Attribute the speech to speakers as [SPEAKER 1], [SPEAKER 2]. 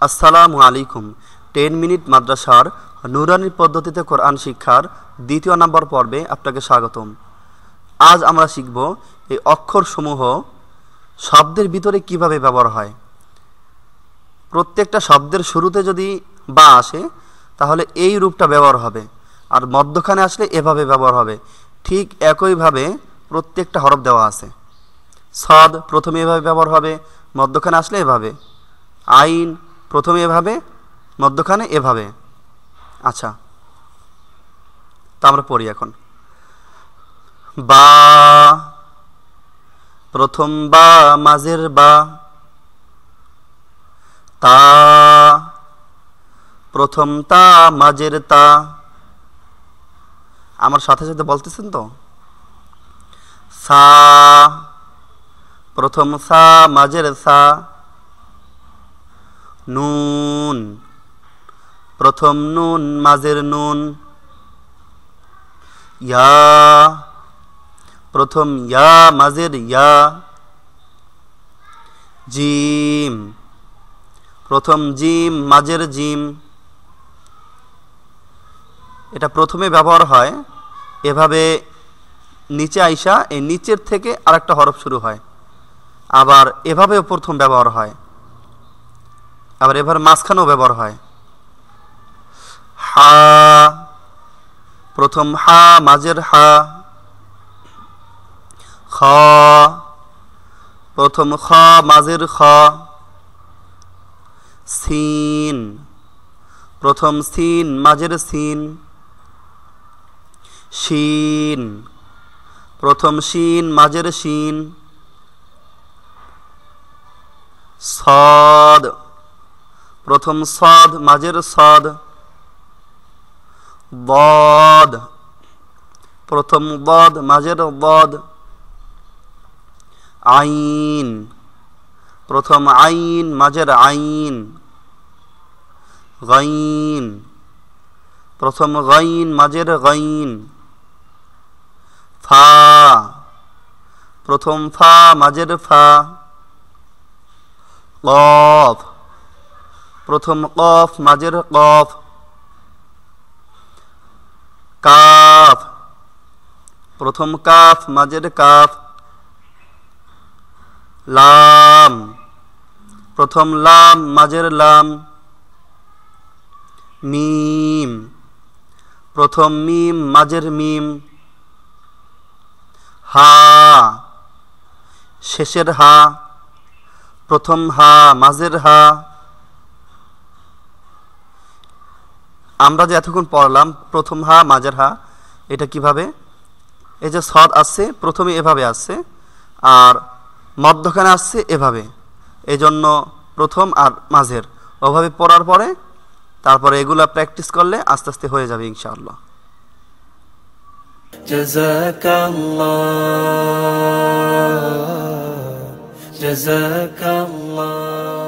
[SPEAKER 1] আসসালামু আলাইকুম। 10 মিনিট মাদ্রাসার নুরানি পদ্ধতিতে কোরআন শিক্ষার দ্বিতীয় নম্বর পর্বে আপনাকে স্বাগতম। আজ আমরা শিখব এই অক্ষরসমূহ শব্দের ভিতরে কিভাবে ব্যবহার হয়। প্রত্যেকটা শব্দের শুরুতে যদি বা আসে তাহলে এই রূপটা ব্যবহার হবে, আর মধ্যখানে আসলে এভাবে ব্যবহার হবে। ঠিক একইভাবে প্রত্যেকটা হরফ দেওয়া আছে। সদ প্রথমে এভাবে ব্যবহার হবে, মধ্যখানে আসলে এভাবে। আইন প্রথমে এভাবে, মধ্যখানে এভাবে। আচ্ছা, তা আমরা পড়ি এখন। বা, প্রথম বা মাঝের বা। তা, প্রথম তা মাঝের তা। আমার সাথে সাথে বলতেছেন তো? সা, প্রথম সা মাঝের সা। নুন, প্রথম নুন মাঝের নুন। ইয়া, প্রথম ইয়া মাঝের ইয়া। জিম, প্রথম জিম মাঝের জিম। এটা প্রথমে ব্যবহার হয় এভাবে, নিচে আইসা এই নিচের থেকে আরেকটা হরফ শুরু হয়। আবার এভাবেও প্রথম ব্যবহার হয়, আবার এবার মাঝখানেও ব্যবহার হয়। হা, প্রথম হা মাঝের হা। খ, প্রথম খ মাঝের খ। সিন, প্রথম সিন মাঝের সিন। শিন, প্রথম শিন মাঝের শিন। সদ, প্রথম সদ মাঝের সদ। বদ, প্রথম বদ মাঝের বদ। আইন, প্রথম আইন মাঝের আইন। গাইন, প্রথম গাইন মাঝের গাইন। ফা, প্রথম ফা মাঝের ফা। কফ, প্রথম কফ মাঝের কফ। কাফ, প্রথম কাফ মাঝের কাফ। লাম, প্রথম লাম মাঝের লাম। মিম, প্রথম মিম মাঝের মিম। হা, শেষের হা, প্রথম হা মাঝের হা। আমরা যে এতক্ষণ পড়লাম প্রথম হা মাঝের হা, এটা কিভাবে? এই যে সদ আসছে প্রথমে এভাবে আসছে, আর মধ্যখানে আসছে এভাবে। এই জন্য প্রথম আর মাঝের ওভাবে পড়ার পরে তারপরে এগুলা প্র্যাকটিস করলে আস্তে আস্তে হয়ে যাবে ইনশাআল্লাহ।
[SPEAKER 2] জাযাকাল্লাহ।